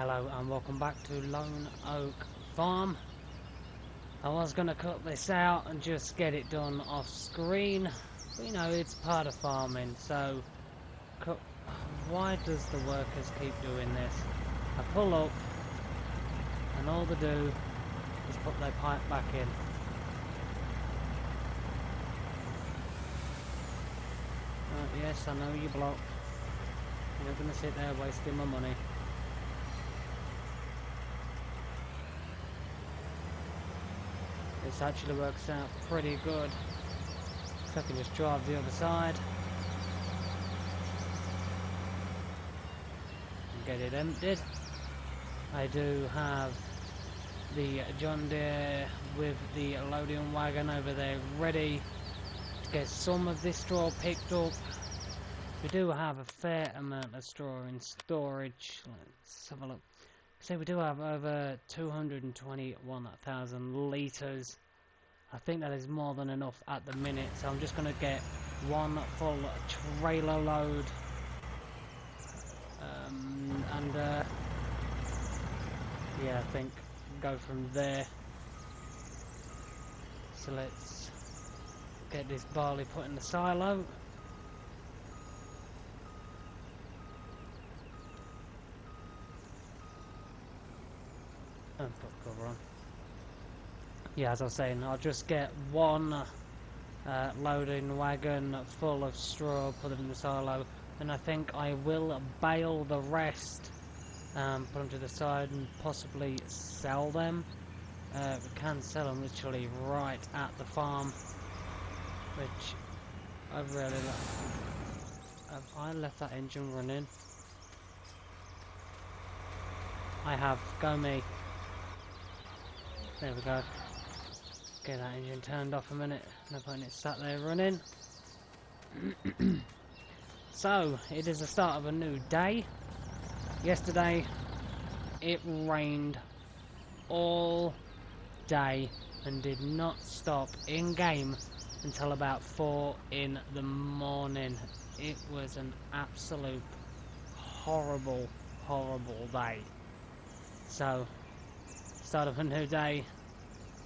Hello and welcome back to Lone Oak Farm. I was going to cut this out and just get it done off screen, but you know, it's part of farming, so why does the workers keep doing this? I pull up and all they do is put their pipe back in. Yes, I know you block. You're not going to sit there wasting my money. This actually works out pretty good. So I can just drive the other side and get it emptied. I do have the John Deere with the loading wagon over there ready to get some of this straw picked up. We do have a fair amount of straw in storage. Let's have a look. So we do have over 221,000 litres. I think that is more than enough at the minute, so I'm just going to get one full trailer load yeah, I think go from there. So let's get this barley put in the silo. Put the cover on. Yeah, as I was saying, I'll just get one loading wagon full of straw, put them in the silo, and I think I will bale the rest, put them to the side and possibly sell them. We can sell them literally right at the farm, which I really like. Have I left that engine running? I have. Go me. There we go. Get that engine turned off a minute. No point in it sat there running. So, it is the start of a new day. Yesterday, it rained all day and did not stop in game until about 4 in the morning. It was an absolute horrible, horrible day. So, start of a new day.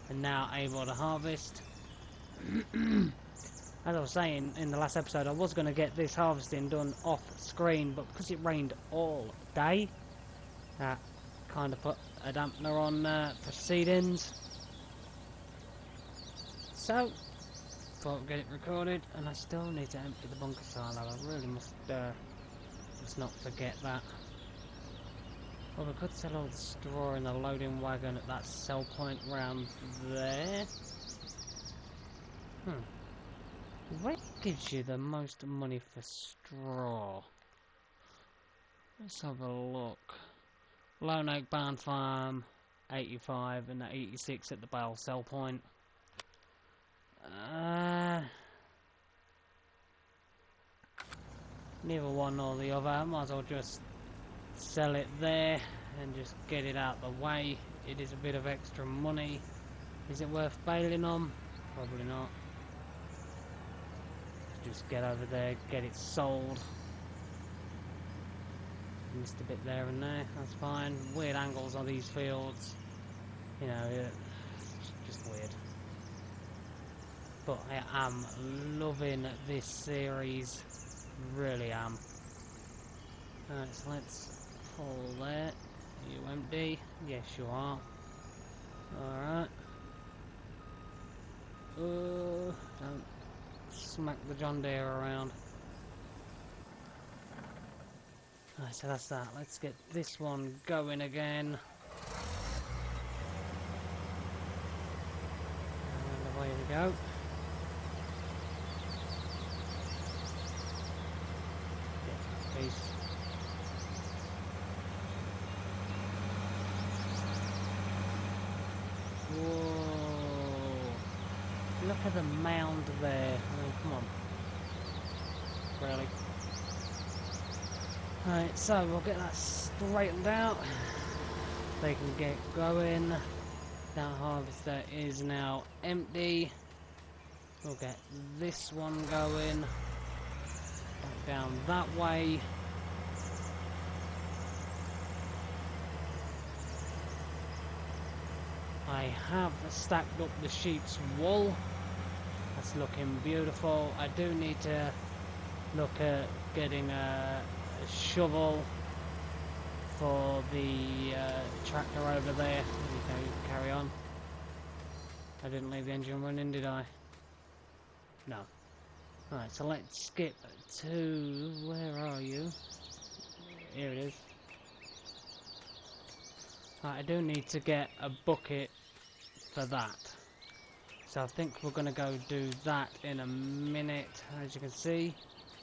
And now able to harvest. As I was saying in the last episode, I was going to get this harvesting done off screen, but because it rained all day, that kind of put a dampener on proceedings. So, thought I'd get it recorded, and I still need to empty the bunker silo. I really must not forget that. Well, we could sell all the straw in the loading wagon at that sell point round there. Where gives you the most money for straw? Let's have a look. Lone Oak Barn Farm, 85 and 86 at the bale sell point. Neither one nor the other. I might as well just sell it there and just get it out the way. It is a bit of extra money. Is it worth bailing on? Probably not. Just get over there, get it sold. Missed a bit there and there, that's fine. Weird angles on these fields. You know, it's just weird. But I am loving this series. Really am. Alright, so let's pull there. Are you empty? Yes, you are. Alright. Don't smack the John Deere around. Alright, so that's that. Let's get this one going again. And away we go. Peace. Whoa! Look at the mound there. Oh, come on. Really? Alright, so we'll get that straightened out. They can get going. That harvester is now empty. We'll get this one going. Back down that way. I have stacked up the sheep's wool. That's looking beautiful. I do need to look at getting a shovel for the tractor over there. Okay, carry on. I didn't leave the engine running, did I? No. Right, so let's skip to... where are you? Here it is. Right, I do need to get a bucket for that. So I think we're going to go do that in a minute. As you can see,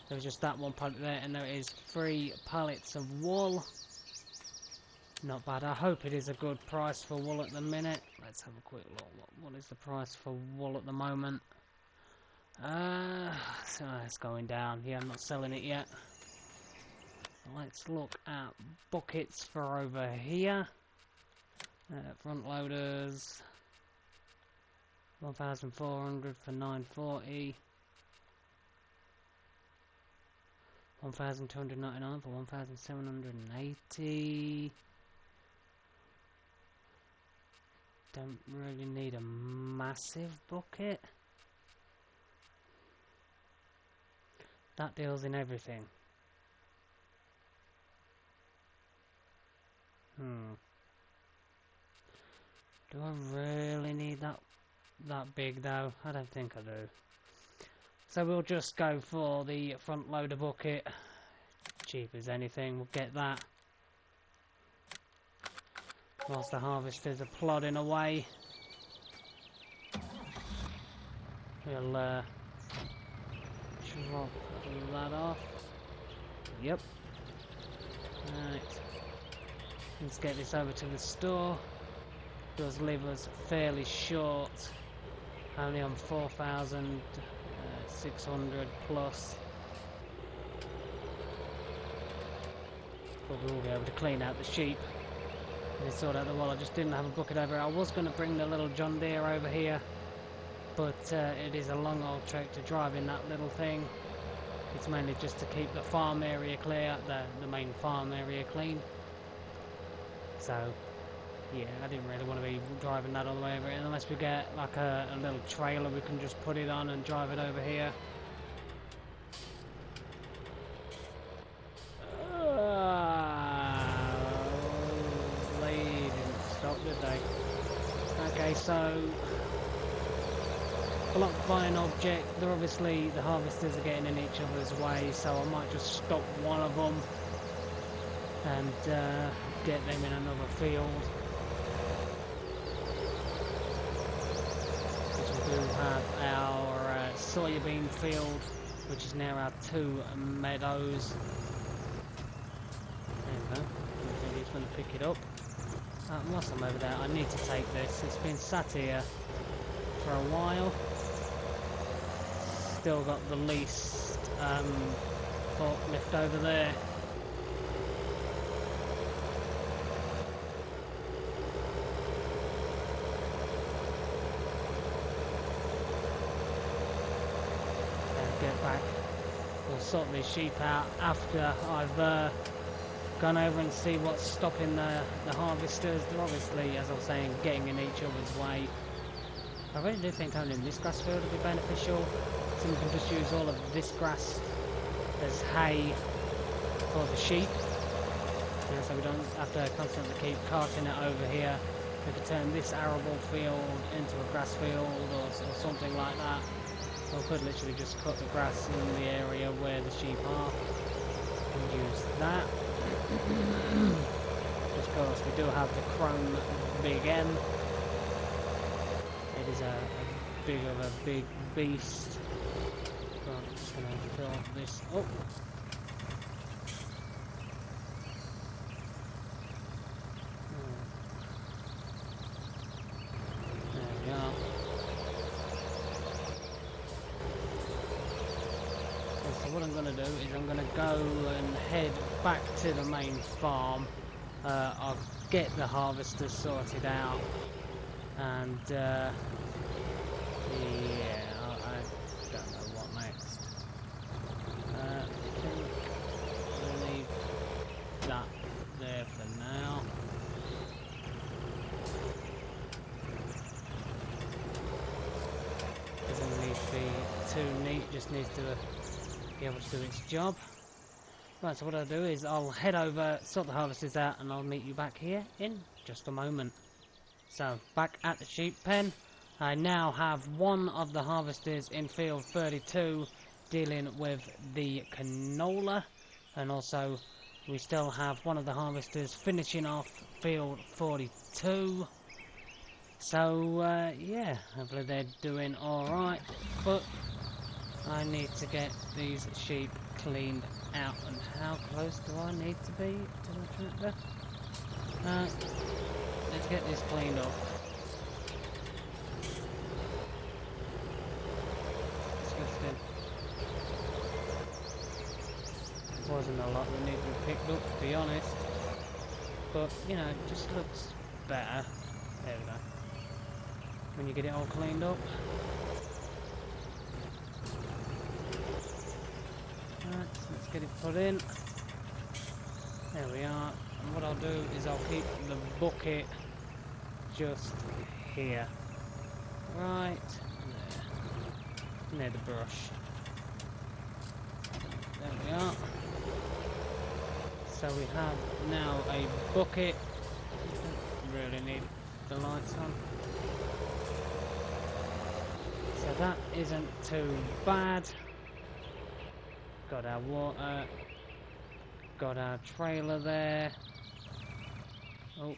there was just that one pallet there, and there is 3 pallets of wool. Not bad. I hope it is a good price for wool at the minute. Let's have a quick look. What is the price for wool at the moment? So it's going down. Yeah, I'm not selling it yet. Let's look at buckets for over here. Front loaders. 1,400 for 940. 1,299 for 1,780. Don't really need a massive bucket. That deals in everything. Do I really need that big though? I don't think I do. So we'll just go for the front loader bucket. Cheap as anything, we'll get that. Whilst the harvesters are plodding away, we'll drop that off. Yep. Right. Let's get this over to the store. Does leave us fairly short. Only on 4,600 plus. But we will be able to clean out the sheep. And sort out the wall. I just didn't have a bucket over it. I was going to bring the little John Deere over here, but it is a long old trek to drive in that little thing. It's mainly just to keep the farm area clear, the main farm area clean. So, yeah, I didn't really want to be driving that all the way over it, unless we get like a little trailer we can just put it on and drive it over here. They didn't stop, did they? Okay, so block by an object. They're obviously, the harvesters are getting in each other's way, so I might just stop one of them and get them in another field. Because we do have our soybean field, which is now our 2 meadows. There we go. I think he's going to pick it up. Whilst I'm over there, I need to take this. It's been sat here for a while. Still got the least forklift over there. Get back. We'll sort these sheep out after I've gone over and see what's stopping the harvesters. They're obviously, as I was saying, getting in each other's way. I really do think owning this grass field would be beneficial. So we can just use all of this grass as hay for the sheep. Yeah, so we don't have to constantly keep carting it over here. We could turn this arable field into a grass field or something like that. Or we could literally just cut the grass in the area where the sheep are and use that. Of course, we do have the chrome big M. It is a big beast. So I'm just going to fill this up. There we are. So what I'm going to do is I'm going to go and head back to the main farm. I'll get the harvesters sorted out, and yeah, I don't know what next. I think we'll leave that there for now. just needs to be able to do its job. Right, so what I'll do is I'll head over, sort the harvesters out, and I'll meet you back here in just a moment. So, back at the sheep pen, I now have one of the harvesters in field 32 dealing with the canola, and also we still have one of the harvesters finishing off field 42. So, yeah, hopefully they're doing alright, but I need to get these sheep cleaned out. And how close do I need to be to the tractor? Let's get this cleaned up. Disgusting. Wasn't a lot that needed to be picked up, to be honest. But, you know, it just looks better. There we go. When you get it all cleaned up. Right, so let's get it put in. There we are. And what I'll do is I'll keep the bucket just here. Right there. Near the brush. There we are. So we have now a bucket. Don't really need the lights on. So that isn't too bad. Got our water. Got our trailer there. Oh.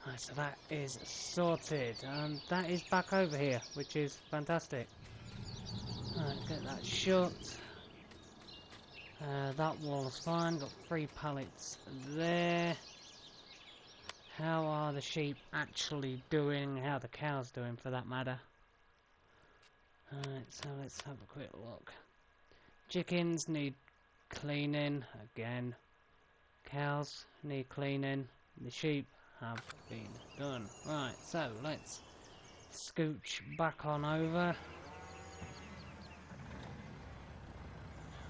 Right, so that is sorted. And that is back over here, which is fantastic. Right, get that shut. That wall's fine. Got 3 pallets there. How are the sheep actually doing? How are the cows doing, for that matter? Alright, so let's have a quick look. Chickens need cleaning again. Cows need cleaning. The sheep have been done. Right, so let's scooch back on over.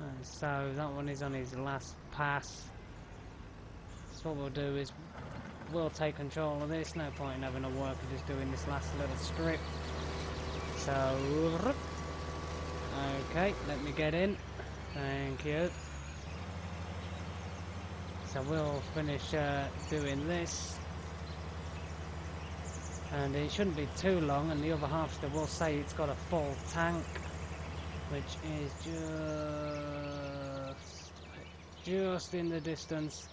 And so that one is on his last pass. So what we'll do is we'll take control of this. No point in having a worker just doing this last little strip. So, okay, let me get in. Thank you. So we'll finish doing this. And it shouldn't be too long, and the other harvester will say it's got a full tank, which is just in the distance.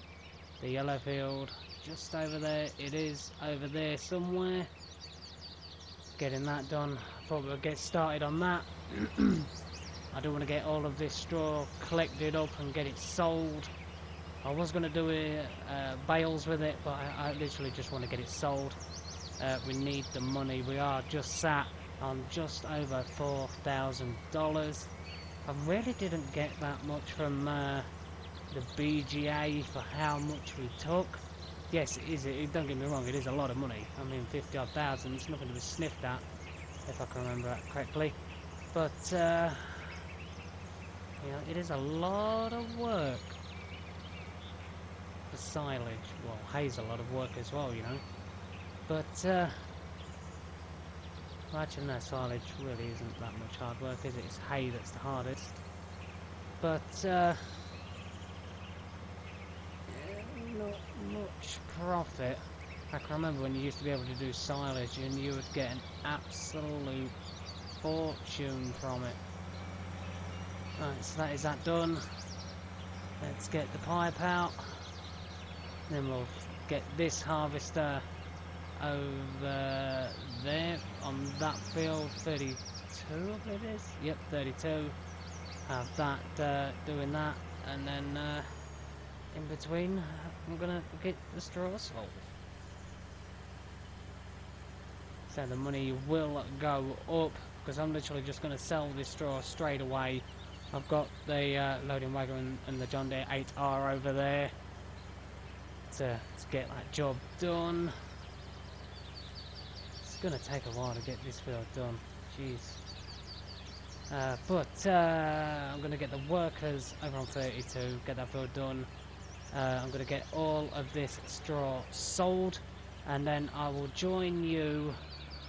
The yellow field, just over there. It is over there somewhere. Getting that done. Thought we'd get started on that. I do want to get all of this straw collected up and get it sold. I was going to do bales with it, but I literally just want to get it sold. We need the money. We are just sat on just over $4,000. I really didn't get that much from the BGA for how much we took. Yes, it is. Don't get me wrong, it is a lot of money. I mean, 50 odd thousand. It's nothing to be sniffed at, if I can remember that correctly. But you know, it is a lot of work. The silage, well, hay's a lot of work as well, you know. But well, actually, no, silage really isn't that much hard work, is it? It's hay that's the hardest. But not much profit. I can remember when you used to be able to do silage and you would get an absolute fortune from it. Right, so that is that done. Let's get the pipe out. Then we'll get this harvester over there on that field, 32 I believe it is. Yep, 32. Have that doing that, and then in between I'm gonna get the straw sold. So the money will go up because I'm literally just gonna sell this straw straight away. I've got the loading wagon and the John Deere 8R over there to get that job done. It's gonna take a while to get this field done, jeez. But I'm gonna get the workers over on 32, get that field done. I'm gonna get all of this straw sold, and then I will join you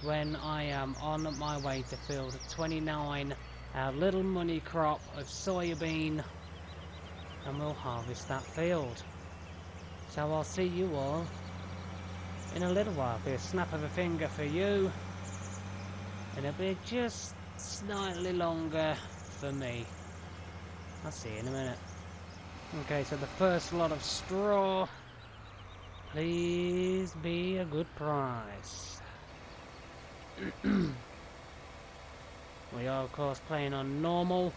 when I am on my way to field 29 our little money crop of soybean, and we'll harvest that field. So I'll see you all in a little while. Be a snap of a finger for you, and it'll be just slightly longer for me. I'll see you in a minute. Okay, so the first lot of straw, please be a good price. We are of course playing on normal.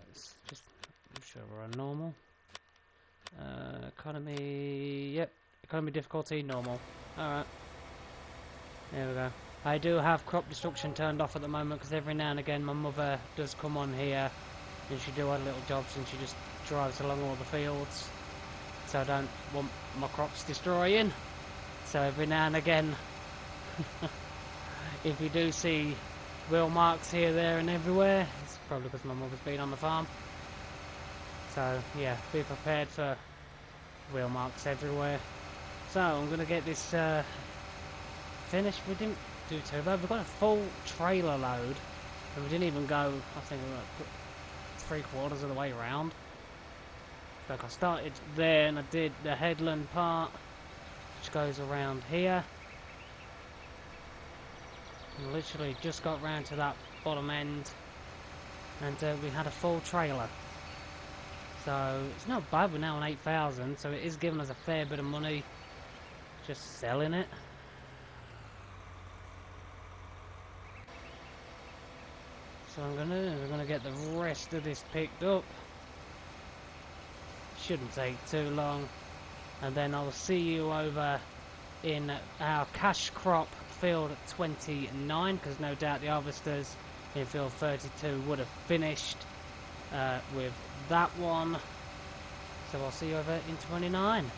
Let's just make sure we're on normal. Economy, yep, economy difficulty normal. Alright, there we go. I do have crop destruction turned off at the moment because every now and again my mother does come on here and she do other little jobs and she just drives along all the fields, so I don't want my crops destroying. So every now and again if you do see wheel marks here, there and everywhere, it's probably because my mother's been on the farm. So yeah, be prepared for wheel marks everywhere. So I'm going to get this finished. We didn't do too bad. We've got a full trailer load and we didn't even go, I think we were 3/4 of the way around. Like I started there and I did the headland part, which goes around here. And literally just got round to that bottom end and we had a full trailer. So it's not bad, we're now on 8,000, so it is giving us a fair bit of money just selling it. So I'm gonna get the rest of this picked up. Shouldn't take too long, and then I'll see you over in our cash crop field 29, because no doubt the harvesters in field 32 would have finished with that one. So I'll see you over in 29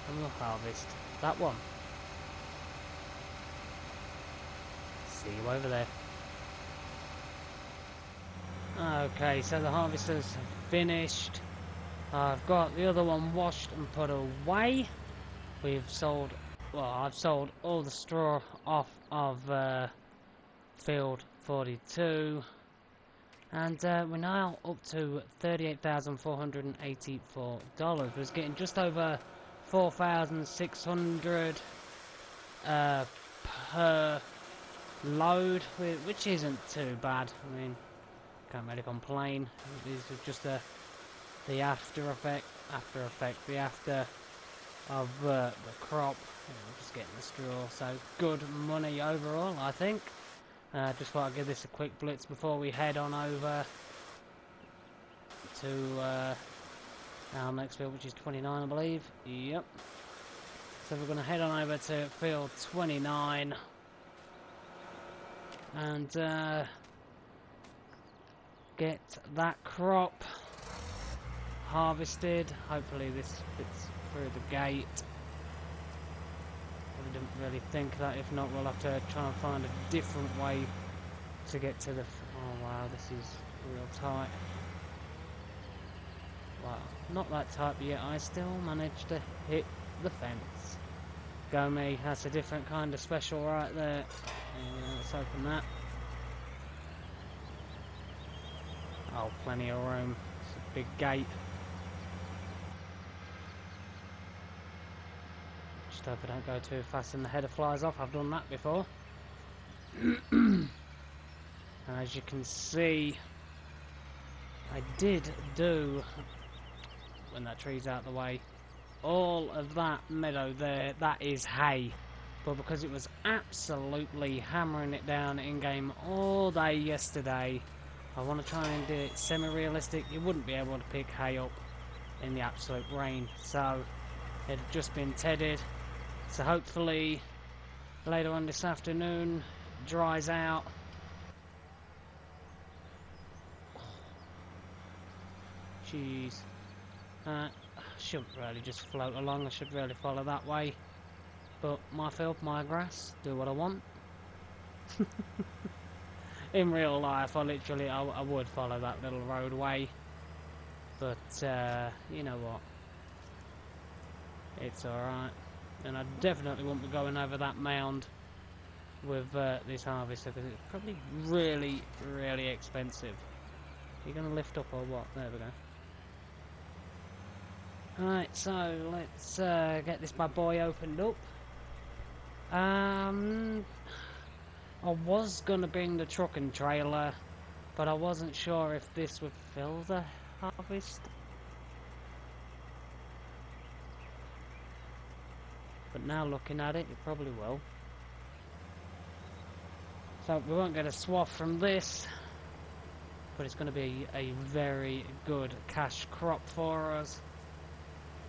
and we'll harvest that one. See you over there. Okay, so the harvesters finished. I've got the other one washed and put away. We've sold, well, I've sold all the straw off of field 42. And we're now up to $38,484. We're getting just over 4,600 per load, which isn't too bad. I mean, can't really complain. This is just the after of the crop. Just getting the straw, so good money overall, I think. Just thought I'd give this a quick blitz before we head on over to our next field, which is 29, I believe. Yep. So we're going to head on over to field 29 and get that crop harvested. Hopefully this fits through the gate. I didn't really think that. If not, we'll have to try and find a different way to get to the... Oh wow, this is real tight. Wow, not that tight, but yet I still managed to hit the fence. Go me, that's a different kind of special right there. Let's open that. Oh, plenty of room. It's a big gate. Just hope I don't go too fast and the header flies off. I've done that before. As you can see, I did do, when that tree's out of the way, all of that meadow there, that is hay. But because it was absolutely hammering it down in game all day yesterday, I want to try and do it semi-realistic. You wouldn't be able to pick hay up in the absolute rain, so it had just been tedded. So hopefully later on this afternoon dries out. Jeez. Shouldn't really just float along. I should really follow that way. But my field, my grass, do what I want. In real life, I would follow that little roadway. But, you know what? It's alright. And I definitely won't be going over that mound with this harvester, because it's probably really, really expensive. You're going to lift up or what? There we go. Alright, so let's get this bad boy opened up. I was going to bring the truck and trailer, but I wasn't sure if this would fill the harvest. But now looking at it, it probably will. So we won't get a swath from this, but it's going to be a very good cash crop for us.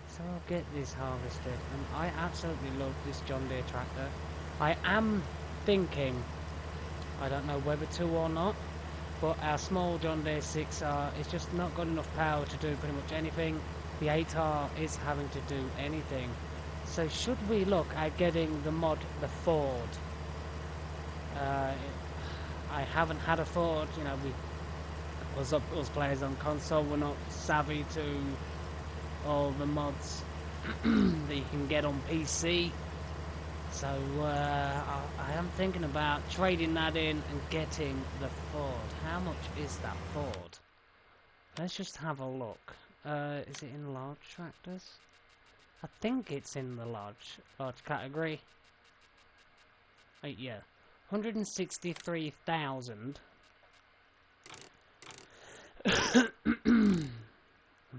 So I'll get this harvested, and I absolutely love this John Deere tractor. I am thinking, I don't know whether to or not, but our small John Deere 6R is just not got enough power to do pretty much anything. The 8R is having to do anything. So should we look at getting the mod, the Ford? I haven't had a Ford, you know, us players on console, we're not savvy to all the mods that you can get on PC. So I am thinking about trading that in and getting the Ford. How much is that Ford? Let's just have a look. Is it in large tractors? I think it's in the large category. Yeah, 163,000. We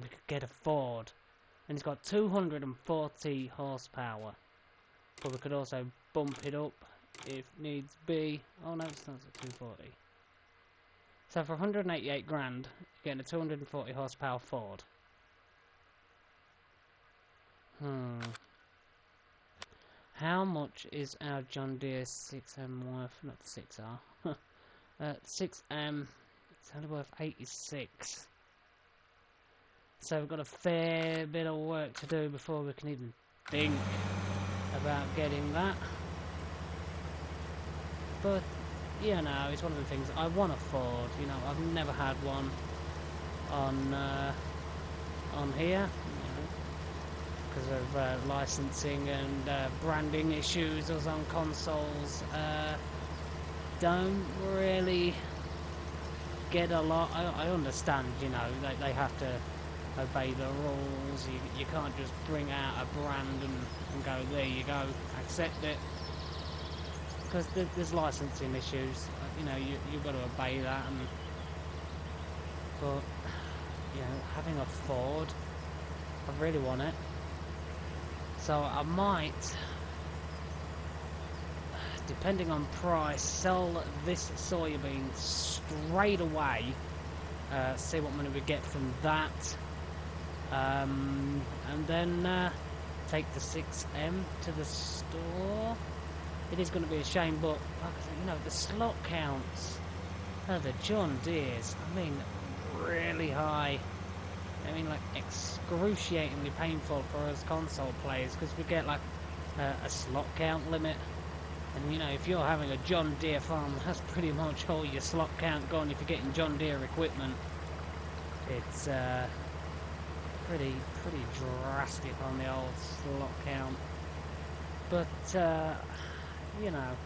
could get a Ford, and it's got 240 horsepower. But we could also bump it up if needs be. Oh no, it starts at 240. So for 188 grand, you're getting a 240 horsepower Ford. How much is our John Deere 6M worth? Not the 6R. 6M, it's only worth 86. So we've got a fair bit of work to do before we can even think about getting that. But, you know, it's one of the things I want a Ford. You know, I've never had one on here, because of licensing and branding issues. Us on consoles don't really get a lot. I understand, you know, they have to obey the rules. You can't just bring out a brand and go, there you go, accept it, because there's licensing issues. You know, you've got to obey that. But you know, having a Ford, I really want it. So I might, depending on price, sell this soybean straight away. See what money we get from that, and then take the 6M to the store. It is going to be a shame, but like I said, you know, the slot counts, the John Deere's, I mean, really high. I mean, like, excruciatingly painful for us console players, because we get like a slot count limit. And you know, if you're having a John Deere farm, that's pretty much all your slot count gone. If you're getting John Deere equipment, it's pretty drastic on the old slot count. But you know,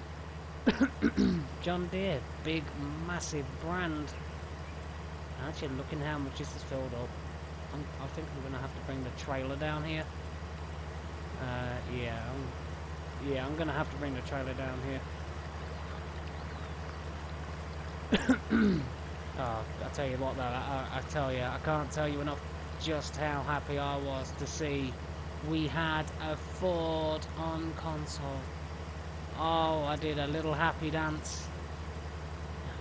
John Deere, big massive brand. Actually, looking how much this is filled up, I think I'm gonna have to bring the trailer down here. Yeah, I'm gonna have to bring the trailer down here. Oh, I tell you what though, I tell you, I can't tell you enough just how happy I was to see we had a Ford on console. Oh, I did a little happy dance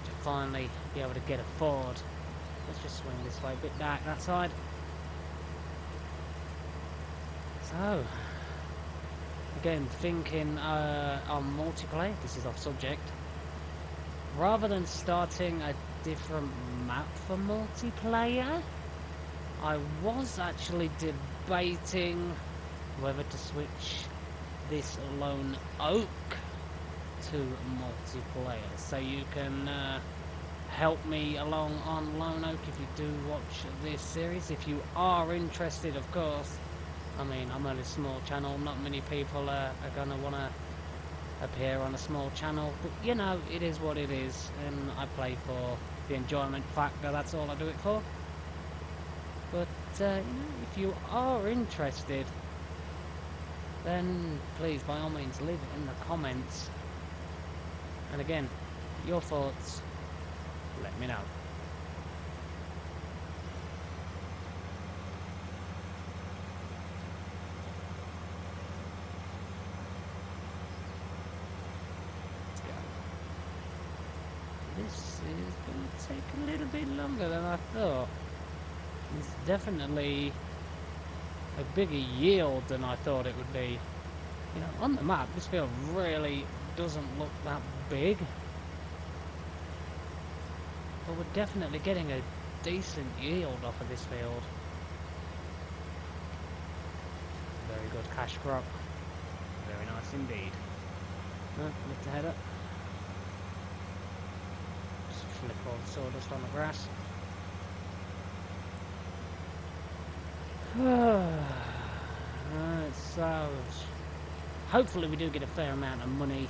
to finally be able to get a Ford. Let's just swing this way, a bit dark that side. So, again, thinking on multiplayer, this is off subject. Rather than starting a different map for multiplayer, I was actually debating whether to switch this Lone Oak to multiplayer. So you can help me along on Lone Oak if you do watch this series. If you are interested, of course. I mean, I'm on a small channel, not many people are going to want to appear on a small channel, but you know, it is what it is, and I play for the enjoyment factor, that's all I do it for. But, you know, if you are interested, then please, by all means, leave it in the comments. And again, your thoughts, let me know. This is going to take a little bit longer than I thought. It's definitely a bigger yield than I thought it would be. You know, on the map, this field really doesn't look that big. But we're definitely getting a decent yield off of this field. Very good cash crop. Very nice indeed. Lift the head up. Flip all the sawdust on the grass. Right, so hopefully we do get a fair amount of money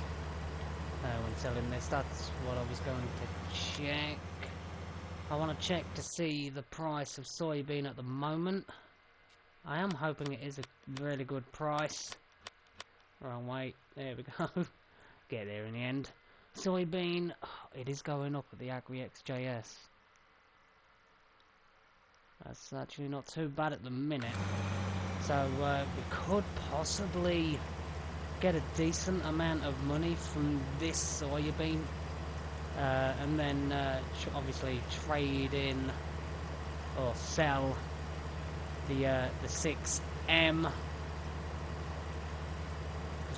when selling this. That's what I was going to check. I want to check to see the price of soybean at the moment. I am hoping it is a really good price. Wrong way. There we go. Get there in the end. Soybean, it is going up at the AgriXJS. That's actually not too bad at the minute. So we could possibly get a decent amount of money from this soybean. And then obviously trade in or sell the 6M.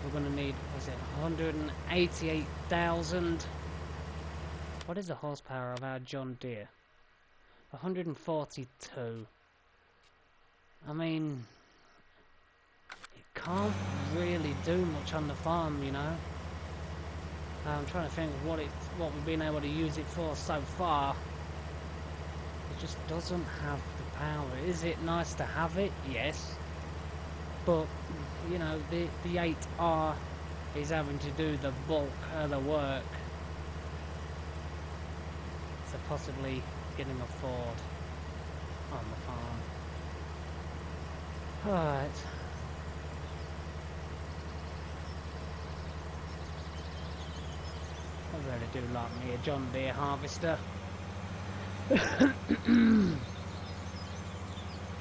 We're going to need, was it 188,000? What is the horsepower of our John Deere? 142. I mean, it can't really do much on the farm, you know. I'm trying to think of what we've been able to use it for so far. It just doesn't have the power. Is it nice to have it? Yes. But, you know, the 8R is having to do the bulk of the work. So possibly getting a Ford on the farm. Alright. I really do like me a John Deere harvester.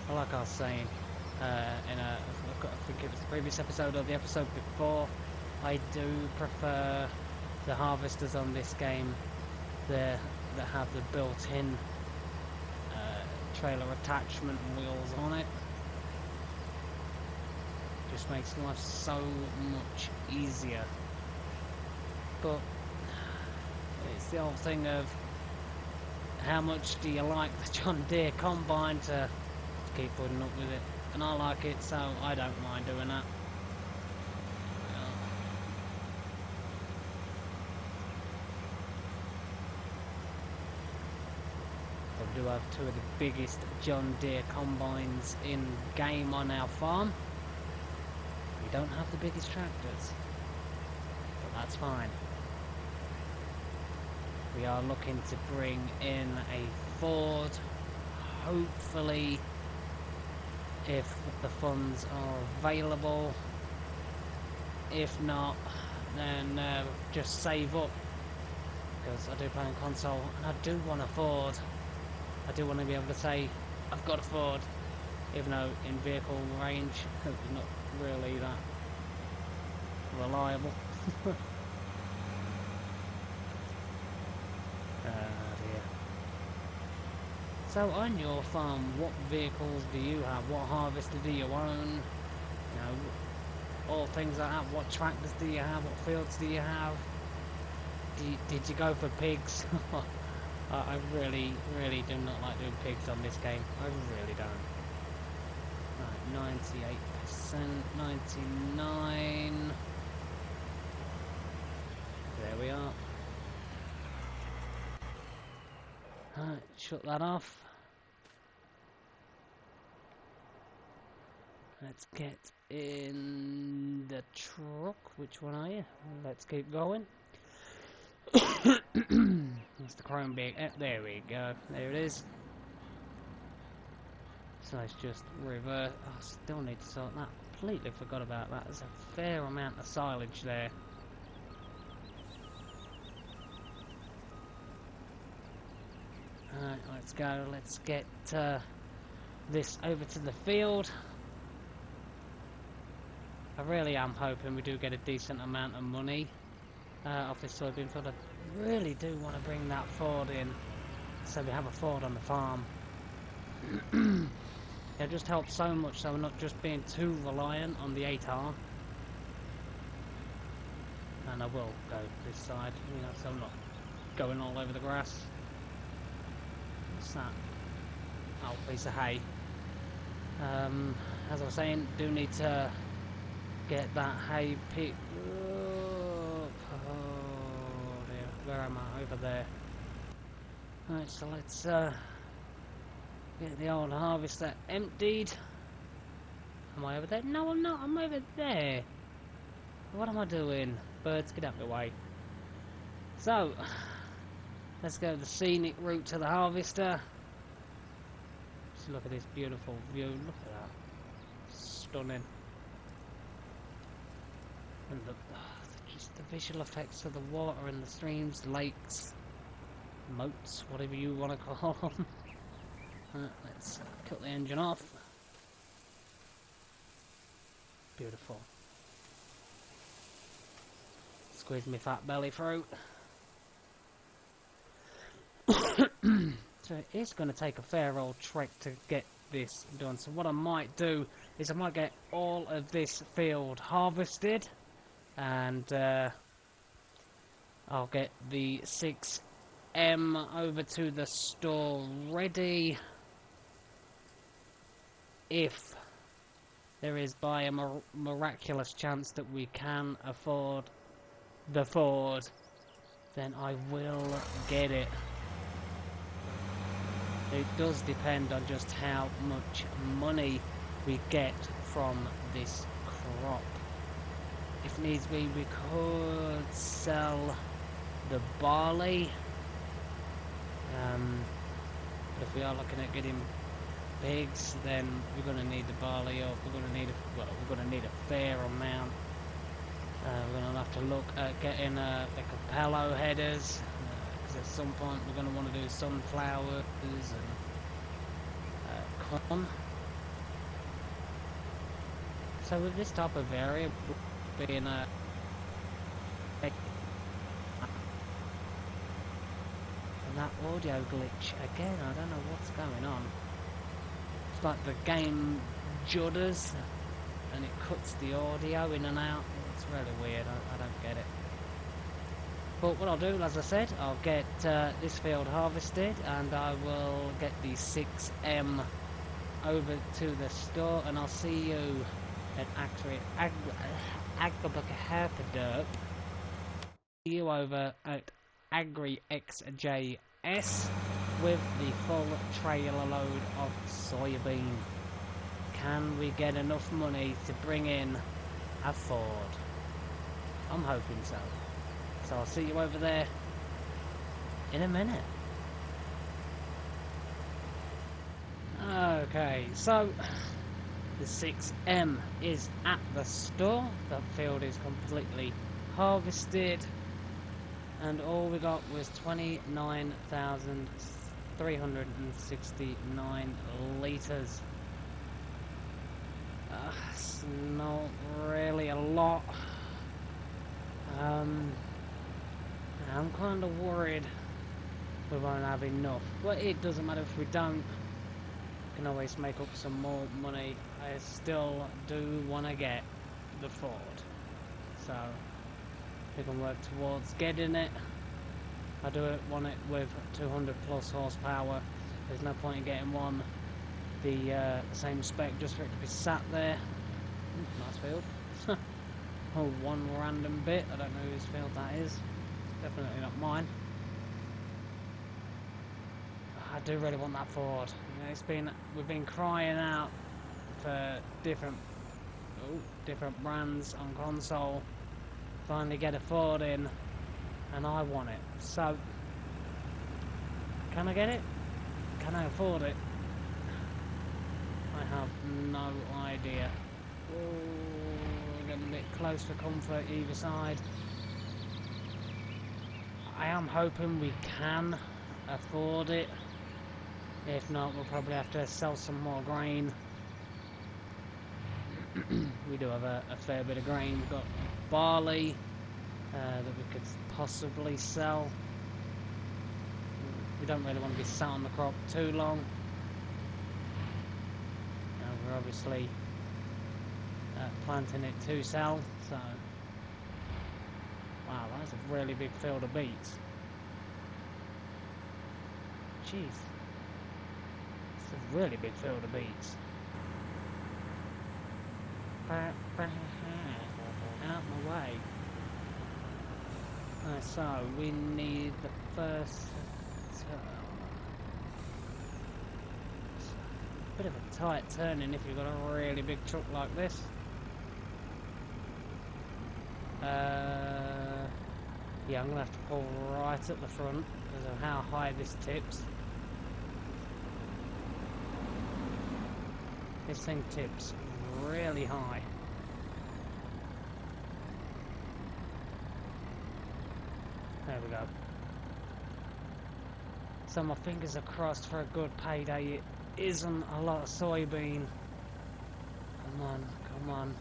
Like I was saying, I think it was the previous episode or the episode before, I do prefer the harvesters on this game that have the built-in trailer attachment wheels on it. Just makes life so much easier. But it's the old thing of how much do you like the John Deere combine to keep putting up with it. And I like it, so I don't mind doing that. We do have two of the biggest John Deere combines in game on our farm. We don't have the biggest tractors, but that's fine. We are looking to bring in a Ford, hopefully, if the funds are available. If not, then just save up, because I do play on console and I do want a Ford. I do want to be able to say I've got a Ford, even though in vehicle range it's not really that reliable. Dear. So on your farm, what vehicles do you have? What harvester do you own? You know, all things like that. What tractors do you have? What fields do you have? Did you go for pigs? I really, really do not like doing pigs on this game. I really don't. Right, 98%, 99. There we are. Right, shut that off. Let's get in the truck. Which one are you? Let's keep going. It's the chrome big. There we go. There it is. So let's just reverse. I still need to sort that. Completely forgot about that. There's a fair amount of silage there. Alright, let's go. Let's get this over to the field. I really am hoping we do get a decent amount of money off this soybean field. I really do want to bring that Ford in, so we have a Ford on the farm. It just helps so much, so we're not just being too reliant on the 8R. And I will go this side, you know, so I'm not going all over the grass. What's that? Oh, piece of hay. As I was saying, do need to get that hay picked up. Oh dear, where am I? Over there. Right, so let's get the old harvester emptied. Am I over there? No, I'm not. I'm over there. What am I doing? Birds, get out of the way. So, let's go the scenic route to the harvester. Just look at this beautiful view. Look at that. Stunning. And just the visual effects of the water and the streams, the lakes, moats, whatever you want to call them. Let's cut the engine off. Beautiful. Squeeze my fat belly through. So it is going to take a fair old trek to get this done. So what I might do is I might get all of this field harvested, and I'll get the 6M over to the store ready. If there is by a miraculous chance that we can afford the Ford, then I will get it. It does depend on just how much money we get from this crop. If needs be, we could sell the barley. But if we are looking at getting pigs, then we're going to need the barley, or we're going to need a fair amount. We're going to have to look at getting like a Capello headers, because at some point we're going to want to do sunflowers and corn. So with this type of variable being a and that audio glitch again, I don't know what's going on. It's like the game judders and it cuts the audio in and out. It's really weird, I don't get it. But what I'll do, as I said, I'll get this field harvested, and I will get the 6M over to the store, and I'll see you at Agribuck. See you over at Agri XJS with the full trailer load of soybean. Can we get enough money to bring in a Ford? I'm hoping so. So I'll see you over there in a minute. Okay, so the 6M is at the store. The field is completely harvested, and all we got was 29,369 litres. It's not really a lot. I'm kind of worried we won't have enough. But it doesn't matter if we don't. We can always make up some more money. I still do want to get the Ford. So we can work towards getting it. I do want it with 200 plus horsepower. There's no point in getting one the same spec just for it to be sat there. Nice field. Oh, one random bit. I don't know whose field that is. Definitely not mine. I do really want that Ford. You know, we've been crying out for different different brands on console. Finally get a Ford in, and I want it. So, can I get it? Can I afford it? I have no idea. We're getting a bit close for comfort either side. I am hoping we can afford it. If not, we'll probably have to sell some more grain. We do have a fair bit of grain. We've got barley that we could possibly sell. We don't really want to be sat on the crop too long. We're obviously planting it to sell, so... Wow, that's a really big field of beets. Jeez. It's a really big field of beets. Out my way. Right, so we need the first turn. Bit of a tight turning if you've got a really big truck like this. Yeah, I'm gonna have to pull right at the front because of how high this tips. This thing tips really high. There we go. So my fingers are crossed for a good payday. It isn't a lot of soybean. Come on, come on.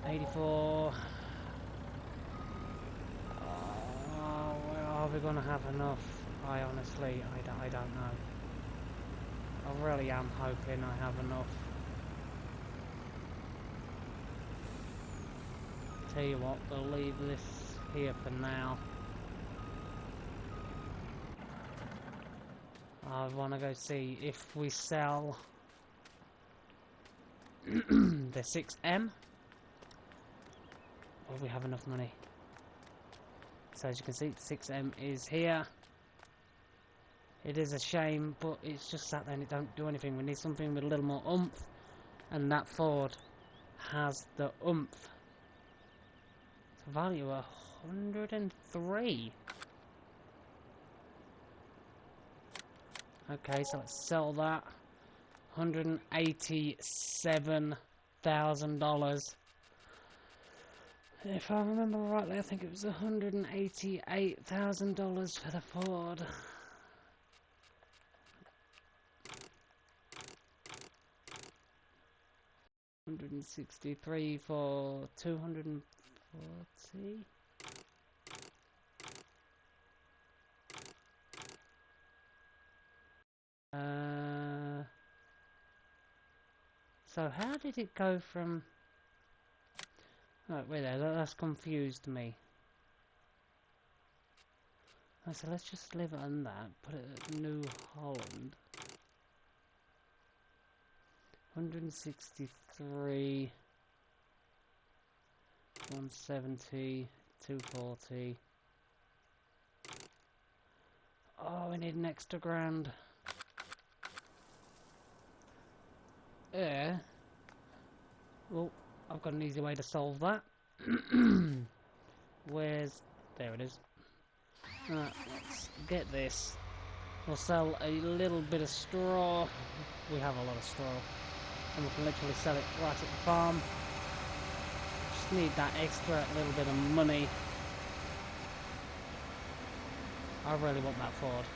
84. Are we gonna have enough? I honestly, I don't know. I really am hoping I have enough. Tell you what, we'll leave this here for now. I want to go see if we sell the 6M. Will we have enough money? So as you can see, the 6M is here. It is a shame, but it's just sat there and it don't do anything. We need something with a little more oomph, and that Ford has the oomph. It's a value of 103. Okay, so let's sell that. $187,000. If I remember rightly, I think it was $188,000 for the Ford. $163 for 240. So how did it go from... Oh, wait there, that's confused me. Oh, so let's just leave it on that, put it at New Holland. 163, 170, 240. Oh, we need an extra grand. Yeah. Well, I've got an easy way to solve that. Where's... There it is. Right, let's get this. We'll sell a little bit of straw. We have a lot of straw. And we can literally sell it right at the farm. Just need that extra little bit of money. I really want that Ford.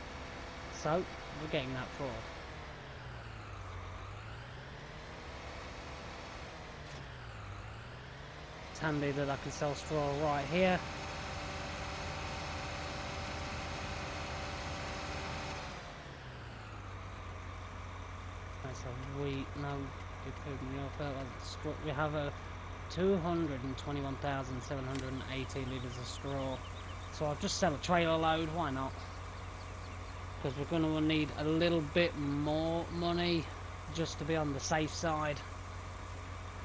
So, we're getting that Ford. It's handy that I can sell straw right here. So we we have a 221,780 litres of straw. So I'll just sell a trailer load, why not? Because we're going to need a little bit more money just to be on the safe side.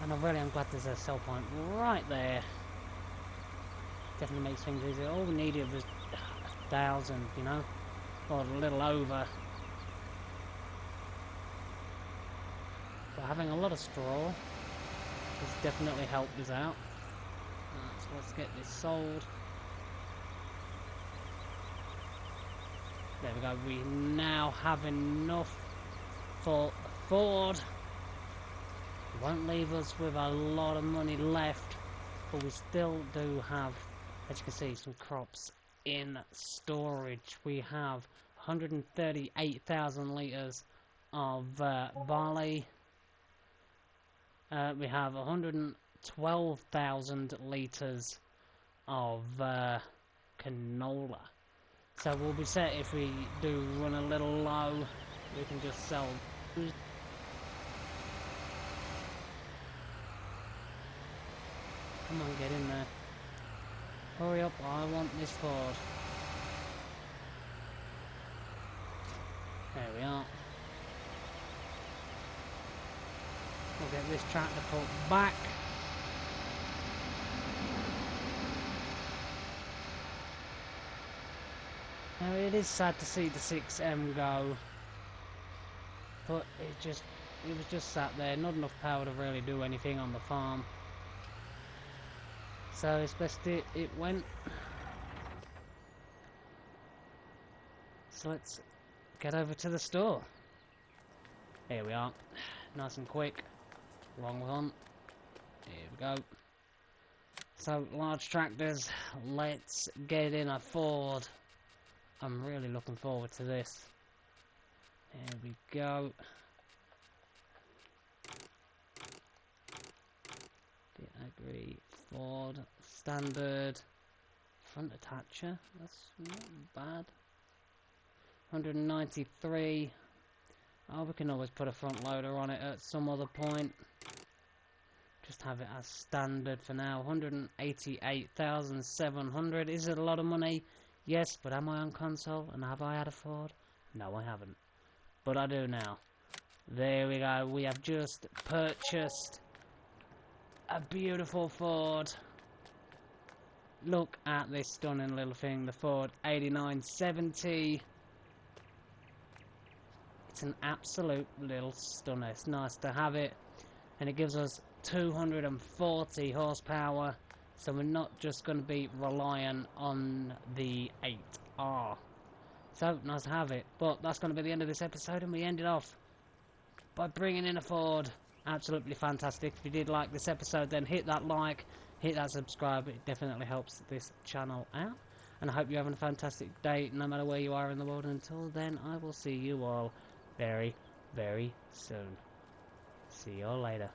And I really am glad there's a sell point right there. Definitely makes things easier. All we needed was 1,000, you know, or a little over. But having a lot of straw is definitely helped us out. So let's get this sold. There we go. We now have enough for Ford. It won't leave us with a lot of money left, but we still do have, as you can see, some crops in storage. We have 138,000 litres of barley. We have 112,000 litres of canola. So we'll be set if we do run a little low. We can just sell. Come on, get in there. Hurry up, I want this Ford. There we are. We'll get this tractor put back. Now it is sad to see the 6M go, but it was just sat there, not enough power to really do anything on the farm. So it's best it went. So let's get over to the store. Here we are, nice and quick. Wrong one. Here we go. So large tractors, let's get in a Ford. I'm really looking forward to this. Here we go. Agri Ford standard front attacher. That's not bad. 193. Oh, we can always put a front loader on it at some other point. Just have it as standard for now. 188,700. Is it a lot of money? Yes, but am I on console and have I had a Ford? No, I haven't. But I do now. There we go. We have just purchased a beautiful Ford. Look at this stunning little thing, the Ford 8970. It's an absolute little stunner. It's nice to have it, and it gives us 240 horsepower, so we're not just going to be reliant on the 8R. So nice to have it. But that's going to be the end of this episode, and we ended off by bringing in a Ford. Absolutely fantastic. If you did like this episode, then hit that like, hit that subscribe. It definitely helps this channel out. And I hope you're having a fantastic day, no matter where you are in the world. Until then, I will see you all very, very soon. See you all later.